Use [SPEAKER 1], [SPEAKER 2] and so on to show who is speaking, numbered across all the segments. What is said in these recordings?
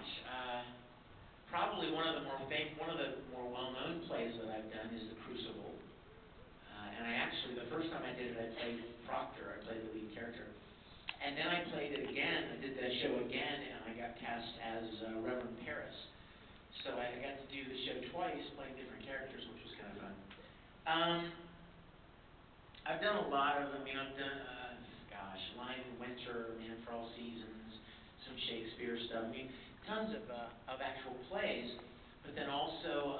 [SPEAKER 1] gosh, probably one of the more well-known plays that I've done is The Crucible. And I actually, the first time I did it, I played Proctor. I played the lead character. And then I played it again. I did that show again, and I got cast as Reverend Paris. So I got to do the show twice, playing different characters, which was kind of fun. I've done a lot of, I've done, Lion in Winter, Man for All Seasons, some Shakespeare stuff. Tons of actual plays, but then also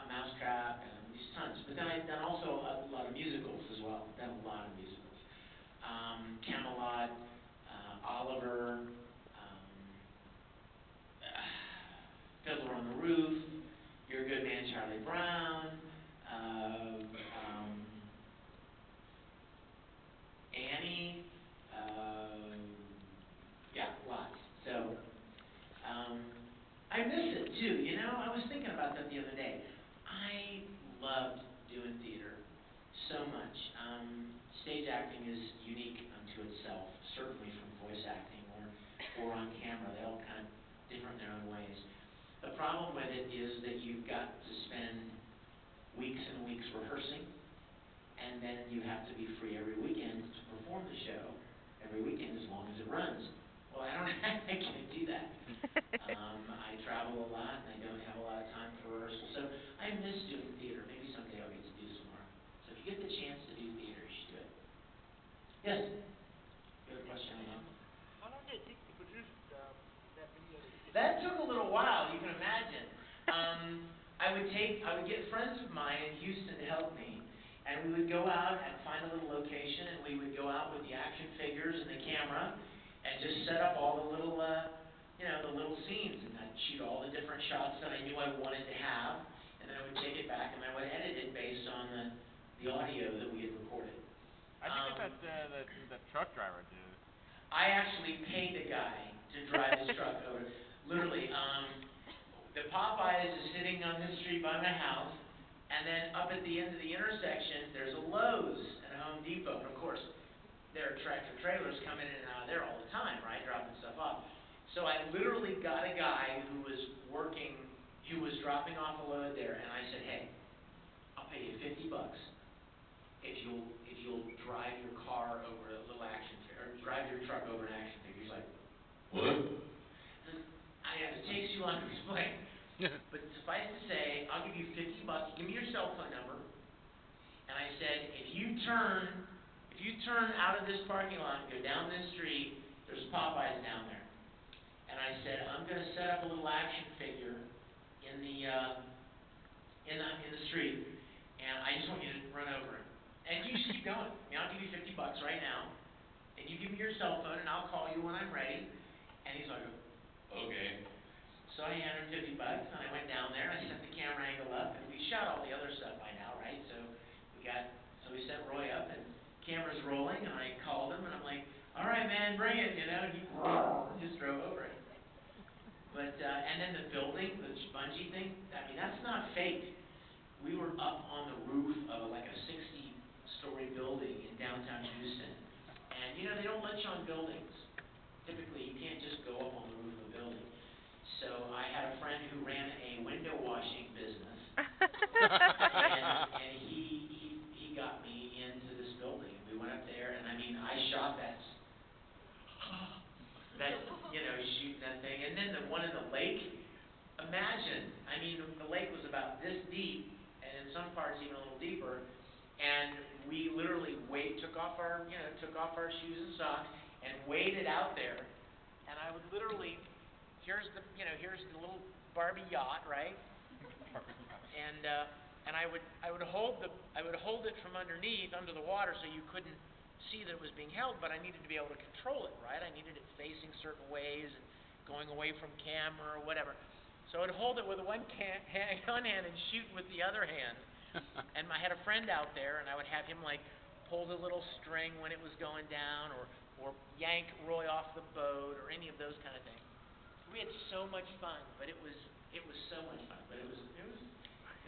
[SPEAKER 1] Mousetrap, and these tons. But then I've done also a lot of musicals as well. I've done a lot of musicals. Camelot, Oliver, Fiddler on the Roof, Your Good Man, Charlie Brown, Annie, lots. So, I miss it too, I was thinking about that the other day. I loved doing theater so much. Stage acting is unique unto itself, certainly from voice acting or on camera. They all kind of different in their own ways. The problem with it is that you've got to spend weeks and weeks rehearsing, and then you have to be free every weekend to perform the show every weekend as long as it runs. Well, I can't do that. I travel a lot, and I don't have a lot of time for rehearsal. So I miss doing theater. Maybe someday I'll get to do some more. So if you get the chance to do theater, you should do it. Yes? You have a question?
[SPEAKER 2] How long did it take to produce that video?
[SPEAKER 1] That took a little while, you can imagine. I would get friends of mine in Houston to help me, and we would go out and find a little location, and we would go out with the action figures and the camera, and just set up all the little, the little scenes, and I'd shoot all the different shots that I knew I wanted to have, and then I would take it back and I would edit it based on the audio that we had recorded.
[SPEAKER 3] I think it's the truck driver, dude.
[SPEAKER 1] I actually paid a guy to drive his truck over. Literally, the Popeyes is sitting on this street by my house, and then up at the end of the intersection, there's a Lowe's and a Home Depot, and of course, there are tractor trailers coming in and out of there all the time, right, dropping stuff off. So I literally got a guy who was dropping off a load there, and I said, hey, I'll pay you $50 if you'll drive your car over a little action figure, or drive your truck over an action figure. He's like, what? It takes too long to explain. But suffice to say, I'll give you $50. Give me your cell phone number. And I said, if you turn out of this parking lot and go down this street, there's Popeyes down there. And I said, I'm going to set up a little action figure in the street, and I just want you to run over it. And you just keep going. I'll give you $50 right now, and you give me your cell phone, and I'll call you when I'm ready. And he's like, okay. So I handed him $50, and I went down there, and I set the camera angle up, and we shot all the other stuff by now, right? So we set Roy up, and camera's rolling, and I called him, and I'm like, all right, man, bring it, and he just drove over it. But, and then the building, the bungee thing, that's not fake. We were up on the roof of like a 60-story building in downtown Houston. And, they don't let you on buildings. Typically, you can't just go up on the roof of a building. So I had a friend who ran a window washing business. and he got me into this building. We went up there, and I shot that shooting that thing. And then the one in the lake, imagine, the lake was about this deep, and in some parts even a little deeper, and we literally took off our shoes and socks and waded out there, and I would literally, here's the little Barbie yacht, right? And I would hold it from underneath, under the water, so you couldn't see that it was being held, but I needed to be able to control it, right? I needed it facing certain ways and going away from camera or whatever. So I'd hold it with one hand and shoot with the other hand. And I had a friend out there, and I would have him pull the little string when it was going down, or yank Roy off the boat, or any of those kind of things. We had so much fun, but it was so much fun, but it was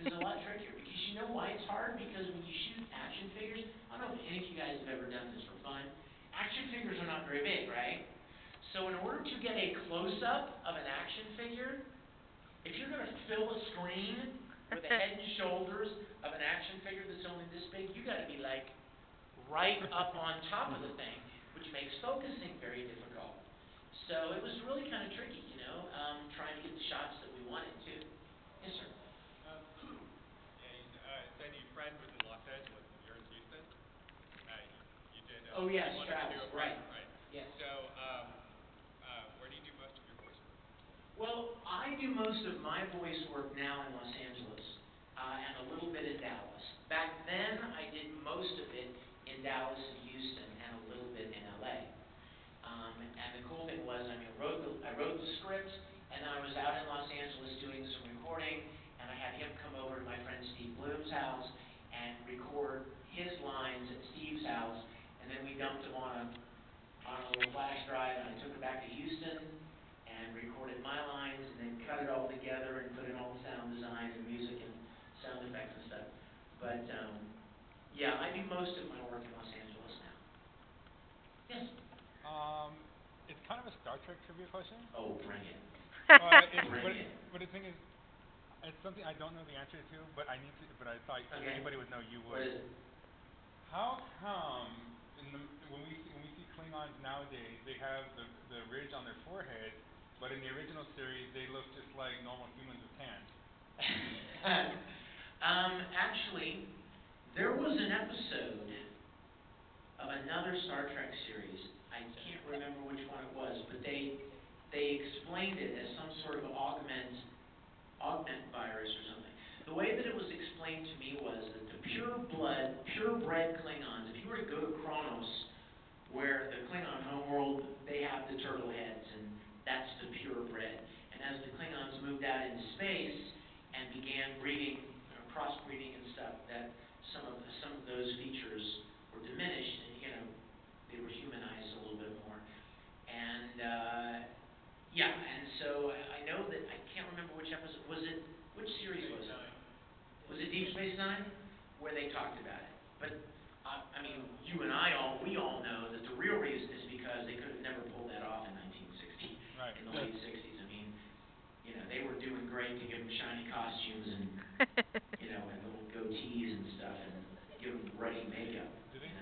[SPEAKER 1] a lot trickier, because you know why it's hard? Because when you shoot action figures, I don't know if any of you guys have ever done this for fun. Action figures are not very big, right? So in order to get a close-up of an action figure, if you're going to fill a screen with the head and shoulders of an action figure that's only this big, you got to be like right up on top of the thing, which makes focusing very difficult. So it was really kind of tricky, trying to get the shots that we wanted to. Yes, sir.
[SPEAKER 4] Yeah, you said your friend was in Los Angeles and you're in Houston. You did.
[SPEAKER 1] Oh yes,
[SPEAKER 4] you wanted to
[SPEAKER 1] Travis,
[SPEAKER 4] do a
[SPEAKER 1] right.
[SPEAKER 4] right.
[SPEAKER 1] Yes.
[SPEAKER 4] So, where do you do most of your voice work?
[SPEAKER 1] Well, I do most of my voice work now in Los Angeles, and a little bit in Dallas. Back then, I did most of it in Dallas and Houston, and a little bit in LA. And the cool thing was, I wrote the script, and then I was out in Los Angeles doing some recording, and I had him come over to my friend Steve Bloom's house and record his lines at Steve's house, and then we dumped them on a little flash drive, and I took it back to Houston and recorded my lines, and then cut it all together and put in all the sound design and music and sound effects and stuff. But yeah, I do most of my work in Los Angeles now. Yes.
[SPEAKER 5] It's kind of a Star Trek trivia question.
[SPEAKER 1] Oh, bring it.
[SPEAKER 5] Bring it. But the thing is, it's something I don't know the answer to, but I thought if anybody would know, you would.
[SPEAKER 1] What is it?
[SPEAKER 5] How come when we see Klingons nowadays, they have the ridge on their forehead, but in the original series they look just like normal humans with tan?
[SPEAKER 1] Actually, there was an episode of another Star Trek series. I can't remember which one it was, but they explained it as some sort of augment virus or something. The way that it was explained to me was that the purebred Klingons, if you were to go to Kronos, where the Klingon homeworld, they have the turtle heads, and that's the purebred. And as the Klingons moved out into space and began breeding, crossbreeding and stuff, that some of those features were diminished, and they were humanized a little bit more. And and so I know that I can't remember which episode which series was it? Was it Deep Space Nine, where they talked about it? But you and we all know that the real reason is because they could have never pulled that off in 1960,
[SPEAKER 5] Right.
[SPEAKER 1] in the late 60s. They were doing great to give them shiny costumes and and little goatees and stuff, and give them ready makeup.
[SPEAKER 5] Do they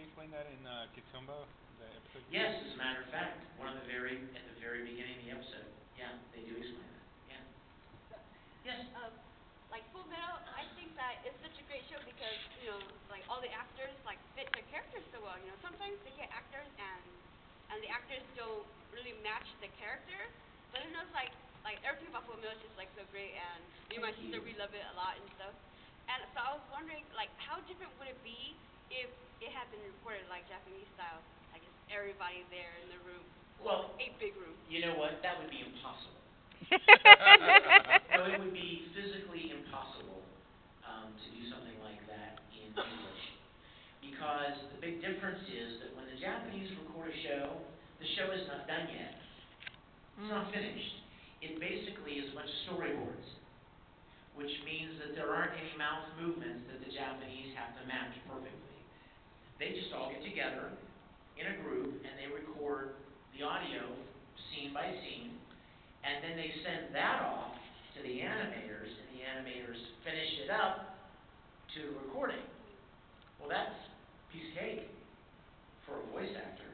[SPEAKER 5] explain that in Kitumbo, the episode?
[SPEAKER 1] Yes, as a matter of fact, at the very beginning of the episode. Yeah, they do explain that. Yeah. Yes.
[SPEAKER 6] Like Full Metal, I think that it's such a great show because like all the actors fit their characters so well. Sometimes they get actors and the actors don't really match the character, but it's like everything about Full Metal is just so great, and me and my sister, we love it a lot and stuff. And so I was wondering, how different would it be if it had been recorded like Japanese style, like just everybody there in the room, a big room?
[SPEAKER 1] You know what? That would be impossible. No, it would be physically impossible to do something like that in English, because the big difference is that when the Japanese record a show, the show is not done yet. It's not finished. It basically is a bunch of storyboards, which means that there aren't any mouth movements that the Japanese have to match perfectly. They just all get together in a group and they record the audio scene by scene, and then they send that off to the animators, and the animators finish it up to the recording. Well, that's a piece of cake for a voice actor.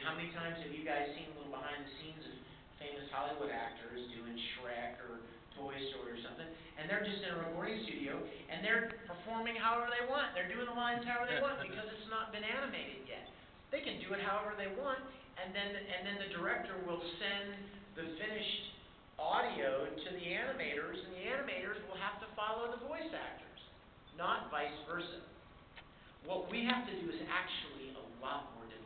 [SPEAKER 1] How many times have you guys seen little behind the scenes of famous Hollywood actors doing Shrek or Toy Story or something, and they're just in a recording studio, and they're performing however they want. They're doing the lines however they want because it's not been animated yet. They can do it however they want, and then the director will send the finished audio to the animators, and the animators will have to follow the voice actors, not vice versa. What we have to do is actually a lot more difficult.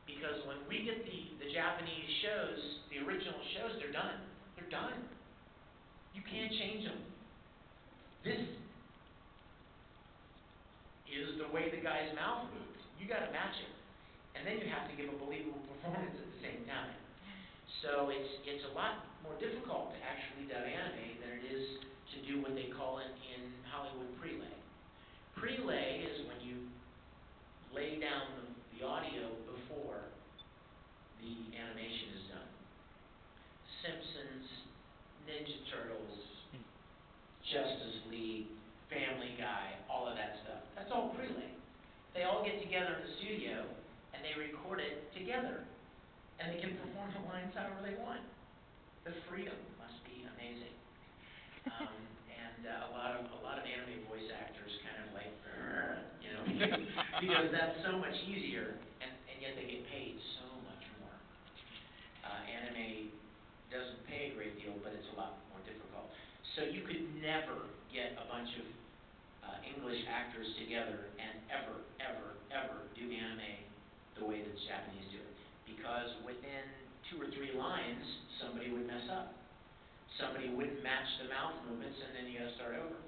[SPEAKER 1] Because when we get the Japanese shows, the original shows, they're done. They're done. You can't change them. This is the way the guy's mouth moves. You got to match it. And then you have to give a believable performance at the same time. So it's a lot more difficult to actually dub animate than it is to do what they call it in Hollywood prelay. Prelay is when you lay down the audio before the animation is done. Simpsons, Ninja Turtles, Justice League, Family Guy, all of that stuff. That's all pre-laid. They all get together in the studio and they record it together. And they can perform the lines however they want. The freedom must be amazing. A lot of anime voice actors kind of like, you know, because that's so much easier, and yet they get paid so much more. Anime doesn't pay a great deal, but it's a lot more difficult. So you could never get a bunch of English actors together and ever do anime the way that the Japanese do it. Because within 2 or 3 lines, somebody would mess up. Somebody wouldn't match the mouth movements, and then you got to start over.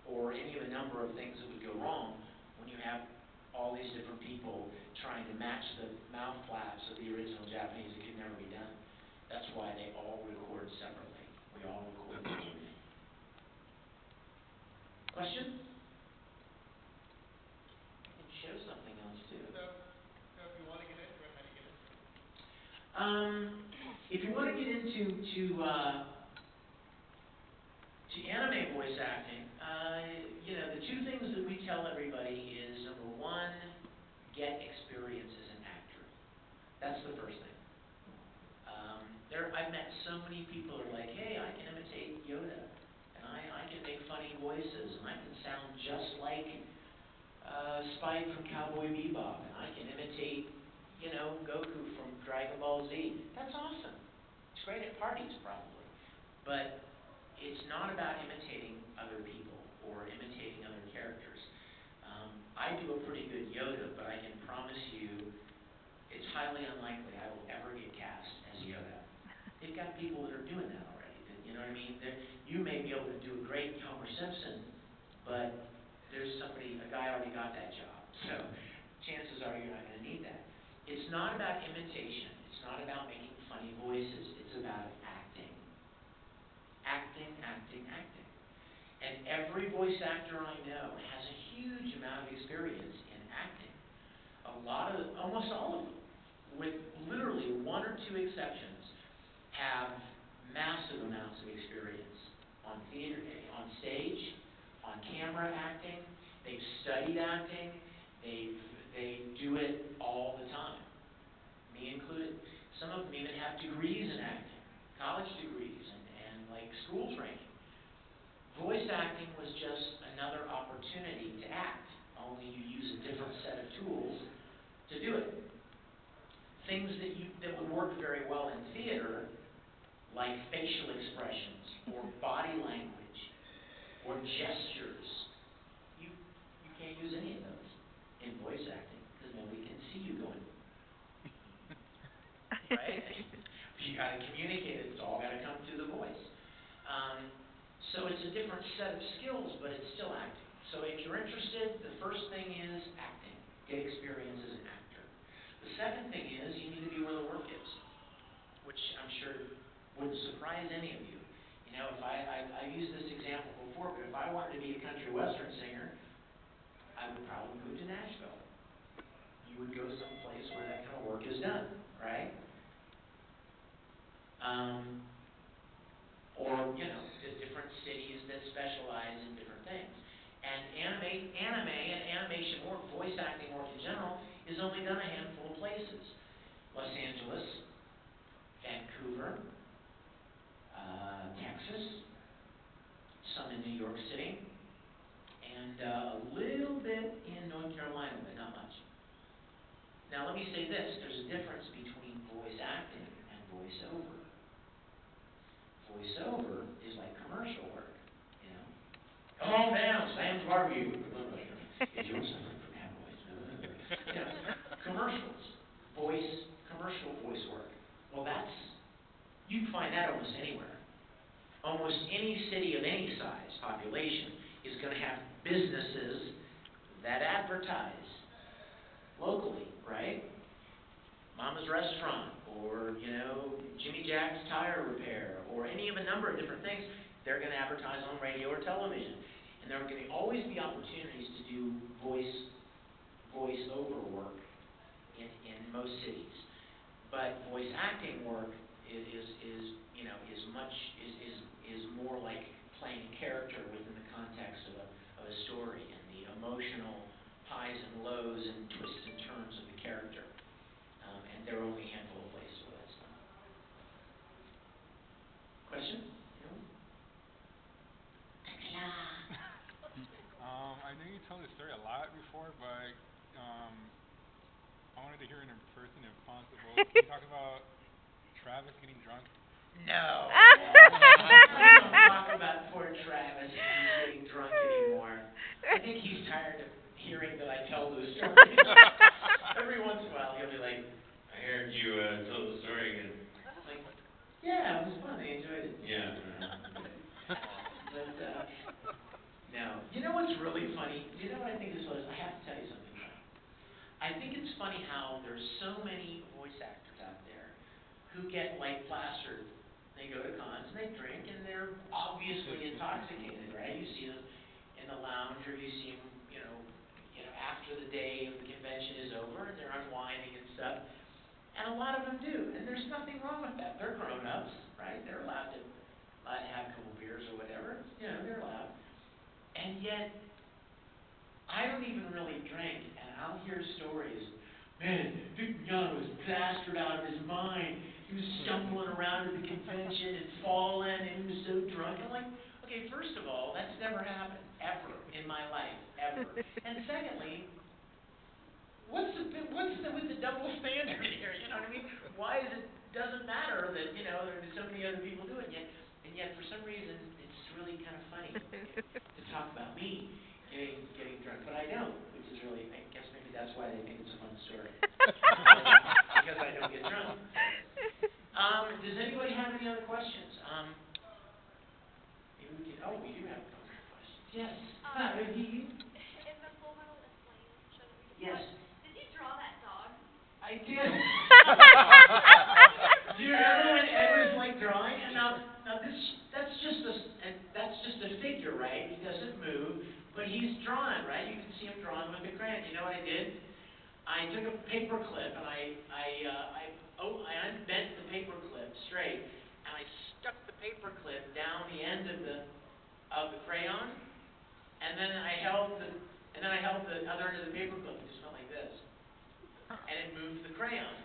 [SPEAKER 1] Or any of a number of things that would go wrong when you have all these different people trying to match the mouth flaps of the original Japanese. It could never be done. That's why they all record separately. We all record separately. Question? I can show something else too.
[SPEAKER 4] So if you want to get into it, how do you get into it?
[SPEAKER 1] If you want to get into anime voice acting, you know, the 2 things that we tell everybody is, number 1, get experience as an actor. That's the first thing. I've met so many people who are like, hey, I can imitate Yoda, and I can make funny voices, and I can sound just like Spike from Cowboy Bebop, and I can imitate, you know, Goku from Dragon Ball Z. That's awesome. It's great at parties, probably. But it's not about imitating other people or imitating other characters. I do a pretty good Yoda, but I can promise you it's highly unlikely I will ever get cast as Yoda. They've got people that are doing that already. You know what I mean? You may be able to do a great Homer Simpson, but there's a guy already got that job. So chances are you're not going to need that. It's not about imitation. It's not about making funny voices. It's about acting. Acting. And every voice actor I know has a huge amount of experience in acting. Almost all of them, with literally 1 or 2 exceptions, have massive amounts of experience on theater, on stage, on camera acting. They've studied acting. They do it all the time, me included. Some of them even have degrees in acting, college degrees, and like school training. Voice acting was just another opportunity to act, only you use a different set of tools to do it. Things that would work very well in theater, like facial expressions, or body language, or gestures, you can't use any of those in voice acting, because nobody can see you going. Right? You got to communicate it. It's all got to come through the voice. So it's a different set of skills, but it's still acting. So if you're interested, the first thing is acting. Get experience as an actor. The second thing is you need to be where the work is, which I'm sure wouldn't surprise any of you. You know, if I've used this example before, but if I wanted to be a country western singer, I would probably move to Nashville. You would go someplace where that kind of work is done, right? Or, you know, different cities that specialize in different things. And anime and animation work, voice acting work in general, is only done a handful of places. Los Angeles, Vancouver, Texas, some in New York City, and a little bit in North Carolina, but not much. Now let me say this, there's a difference between voice acting and voiceover. Voiceover is like commercial work, you know. Come on down, Sam's Barbecue. If you're suffering from hemorrhoids, you know, commercials, commercial voice work. Well, you can find that almost anywhere. Almost any city of any size, population, is going to have businesses that advertise locally, right? Mama's Restaurant, or, you know, Jimmy Jack's Tire Repair, or any of a number of different things. They're going to advertise on radio or television. And there are going to always be opportunities to do voice-over work in most cities. but voice acting work you know, is more like playing a character within the context of a story and the emotional highs and lows and twists and turns of the character. And there are only a handful of places where that's done. Question?
[SPEAKER 5] I know you told the story a lot before, but I wanted to hear it in person if possible. Can you talk about Travis getting drunk?
[SPEAKER 1] No. I don't talk about poor Travis if he's getting drunk anymore. I think he's tired of hearing that I tell those stories. Every once in a while he'll be like, I heard you told the story again. Like, yeah, it was fun. I enjoyed it. Yeah. But, no. You know what's really funny? You know what I think is funny? I have to tell you something funny. I think it's funny how there's so many voice actors out there who get like plastered. They go to cons and they drink and they're obviously intoxicated, right? You see them in the lounge or you see them, you know, after the day of the convention is over and they're unwinding and stuff. And a lot of them do, and there's nothing wrong with that. They're grown-ups, right? They're allowed to have a couple beers or whatever. You know, they're allowed. And yet, I don't even really drink, and I'll hear stories. Man, Vic Mignogna was plastered out of his mind. He was stumbling around at the convention and falling, and he was so drunk. I'm like, okay, first of all, that's never happened, ever, in my life, ever. And secondly, what's with the double standard here? You know what I mean? Why doesn't matter that, you know, there's so many other people doing it, and yet for some reason, it's really kind of funny to talk about me getting drunk, but I don't, which is really, I guess maybe that's why they think it's a fun story. Because I don't get drunk. Does anybody have any other questions? Maybe we can, we do have a couple of questions. Yes.
[SPEAKER 6] In the Full Metal Alchemist show that we just
[SPEAKER 1] Yes.
[SPEAKER 6] watched, did you draw that dog?
[SPEAKER 1] I did. Do you remember when Ed was like drawing? And now that's just a figure, right? He doesn't move, but he's drawn, right? You can see him drawn with a crayon. You know what I did? I took a paper clip and I unbent the paper clip straight, and I stuck the paper clip down the end of the crayon, and then I held the other end of the paper clip and just went like this, and it moved the crayon.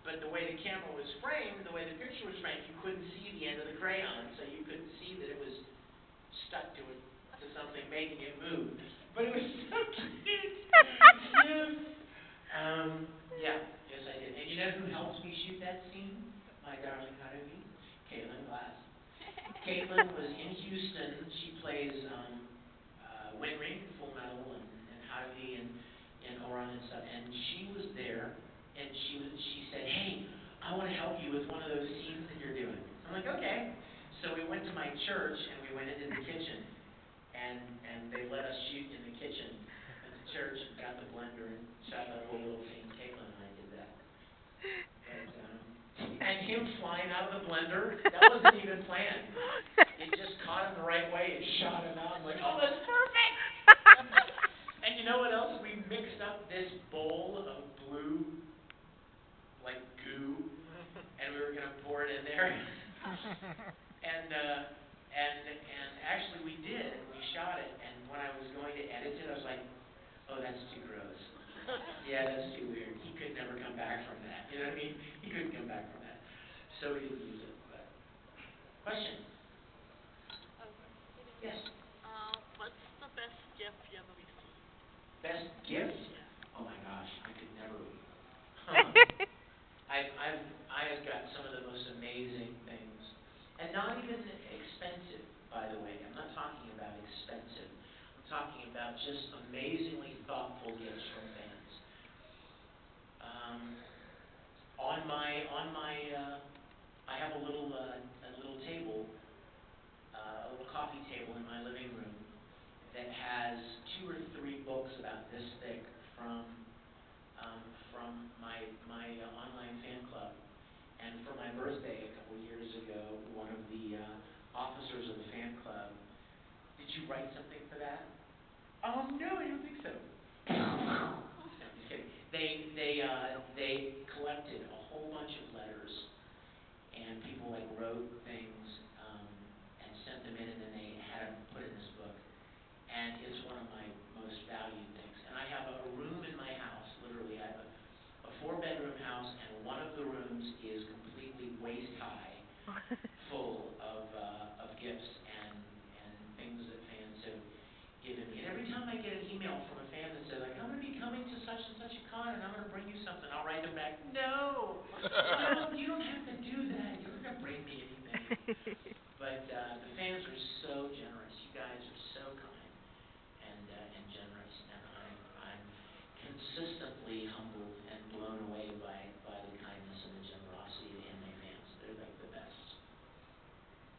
[SPEAKER 1] But the way the camera was framed, the way the picture was framed, you couldn't see the end of the crayon, so you couldn't see that it was stuck to something making it move. But it was so cute. Yes, I did. And you know who helps me shoot that scene? My darling Haruhi, Caitlin Glass. Caitlin was in Houston. She plays Winry, Full Metal, and Haruhi, and Oran and stuff. And she was there, and she said, hey, I want to help you with one of those scenes that you're doing. I'm like, okay. So we went to my church, and we went into the kitchen, and they let us shoot in the kitchen at the church, and got the blender, and shot that whole little scene. Caitlin and I did that. But, and him flying out of the blender, that wasn't even planned. It just caught him the right way and shot him out. I'm like, oh, that's perfect! And you know what else? We mixed up this bowl of blue, like goo, and we were going to pour it in there. And actually we did. We shot it, and when I was going to edit it, I was like, oh, that's too gross. Yeah, that's too weird. He could never come back from that. You know what I mean? He couldn't come back from that. So we didn't use it. But. Question? Yes.
[SPEAKER 2] What's the best gift you ever received?
[SPEAKER 1] Best gift? Oh my gosh, I could never. I've got some of the most amazing things, and not even expensive, by the way. I'm not talking about expensive. I'm talking about just amazingly thoughtful gifts from fans. I have a little table, a little coffee table in my living room that has 2 or 3 books about this thick from my online fan club. And for my birthday a couple years ago, one of the officers of the fan club, did you write something for that? No, I don't think so. No, just kidding. They collected a whole bunch of wrote things, and sent them in, and then they had them put in this book. And it's one of my most valued things. And I have a room in my house, literally, I have a 4-bedroom house, and one of the rooms is completely waist high, full of gifts and things that fans have given me. And every time I get an email from a fan that says, like, I'm going to be coming to such and such a con, and I'm going to bring you something, I'll write them back, no, you don't have to do that. You're going to bring me anything. But the fans are so generous. You guys are so kind and generous, and I'm consistently humbled and blown away by the kindness and the generosity of the anime fans. They're like the best.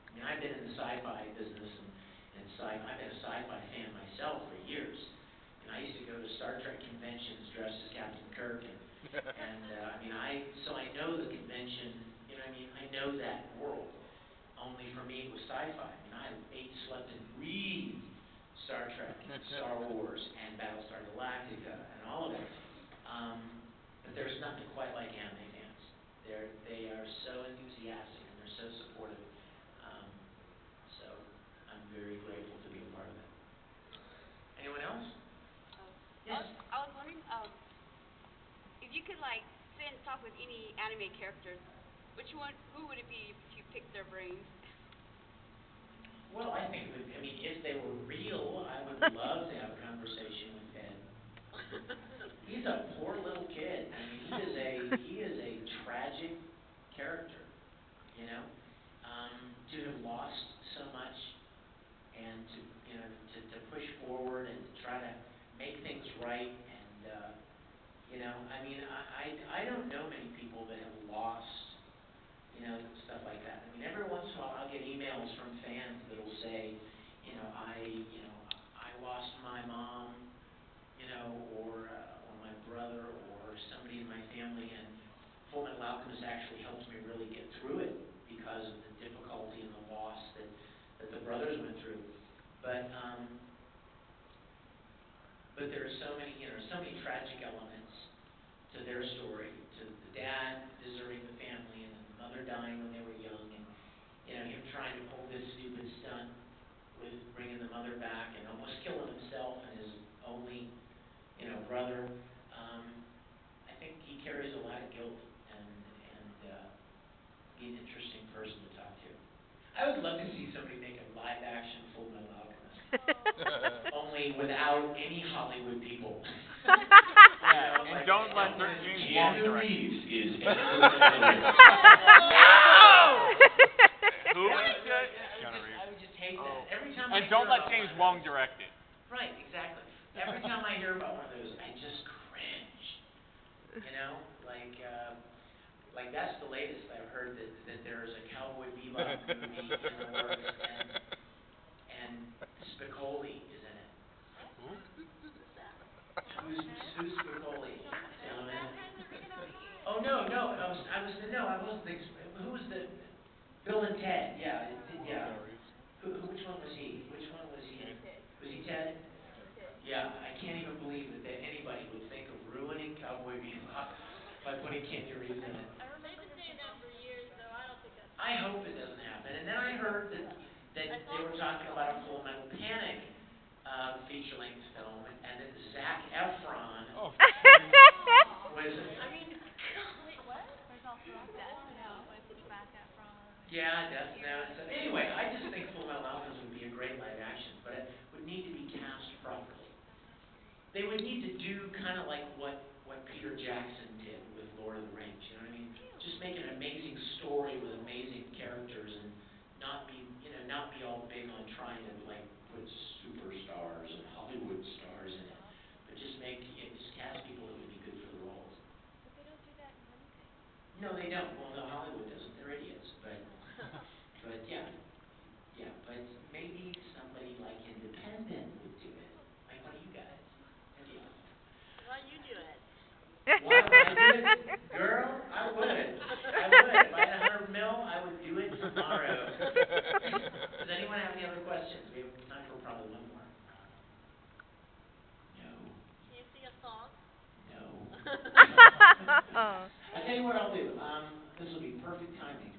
[SPEAKER 1] I mean, I've been in the sci-fi business, and I've been a sci-fi fan myself for years. And I used to go to Star Trek conventions dressed as Captain Kirk, and I mean, so I know the convention. You know what I mean? I know that world. Only for me, it was sci-fi. I mean, I ate, slept, and breathed Star Trek, and Star Wars, and Battlestar Galactica, and all of it. But there's nothing quite like anime fans. They are so enthusiastic, and they're so supportive. So I'm very grateful to be a part of it. Anyone else? Yes.
[SPEAKER 6] I was wondering, if you could like sit and talk with any anime characters, who would it be if you picked their brains?
[SPEAKER 1] Well, I think if they were real, I would love to have a conversation with Ed. He's a poor little kid. I mean, he is a tragic character, you know. To have lost so much, and to push forward and to try to make things right, and I mean, I don't know many people that have lost, stuff like that. I mean, every once in a while I'll get emails from fans that'll say, I lost my mom, or my brother, or somebody in my family, and Fullmetal Alchemist actually helps me really get through it because of the difficulty and the loss that the brothers went through. But there are so many tragic elements to their story, to the dad deserting the family, and the mother dying when they were young, and him trying to pull this stupid stunt with bringing the mother back and almost killing himself and his only brother. I think he carries a lot of guilt, and be an interesting person to talk to. I would love to see somebody make a live action Full Metal Alchemist, only without any Hollywood people.
[SPEAKER 3] Yeah, and don't let James Wong direct it.
[SPEAKER 1] Reeves is
[SPEAKER 3] Who?
[SPEAKER 1] I would just hate that. Every time
[SPEAKER 3] And don't let James Wong direct it.
[SPEAKER 1] Right, exactly. Every time I hear about one of those, I just cringe. Like that's the latest I've heard that there's a Cowboy Bebop movie in the works, and Spicoli is in it. Who's Spicoli, gentlemen? Oh no, I wasn't. Who was the Bill and Ted? Yeah. Which one was he? Was he Ted? Yeah, I can't even believe that anybody would think of ruining Cowboy Bebop by putting Keanu Reeves in it.
[SPEAKER 7] They've been saying that for years, though. I don't think that's.
[SPEAKER 1] I hope it doesn't happen. And then I heard that they were talking about a Full Metal Panic feature-length film, and that Zac Efron was.
[SPEAKER 7] I mean, wait, what? There's also Death Note with Zac Efron.
[SPEAKER 1] Yeah, Death Note. So anyway, I just think Full Metal Alchemist would be a great live action, but it would need to be cast properly. They would need to do kind of like what Peter Jackson did with Lord of the Rings. You know what I mean? Just make an amazing story with amazing characters, and not be all big on trying to like put superstars and Hollywood stars in it, but just cast people that would be good for the roles.
[SPEAKER 7] But they don't do that in anything.
[SPEAKER 1] No, they don't. Well, no, Hollywood doesn't. They're idiots. But but maybe somebody like independent would do it. Like one of you guys. That'd be awesome.
[SPEAKER 7] Why you do it?
[SPEAKER 1] Why would I do it? Girl, I would. If I had $100 million, I would do it tomorrow. Does anyone have any other questions? We have time for probably one more. No.
[SPEAKER 7] Can you sing a song?
[SPEAKER 1] No. I tell you what I'll do. This will be perfect timing.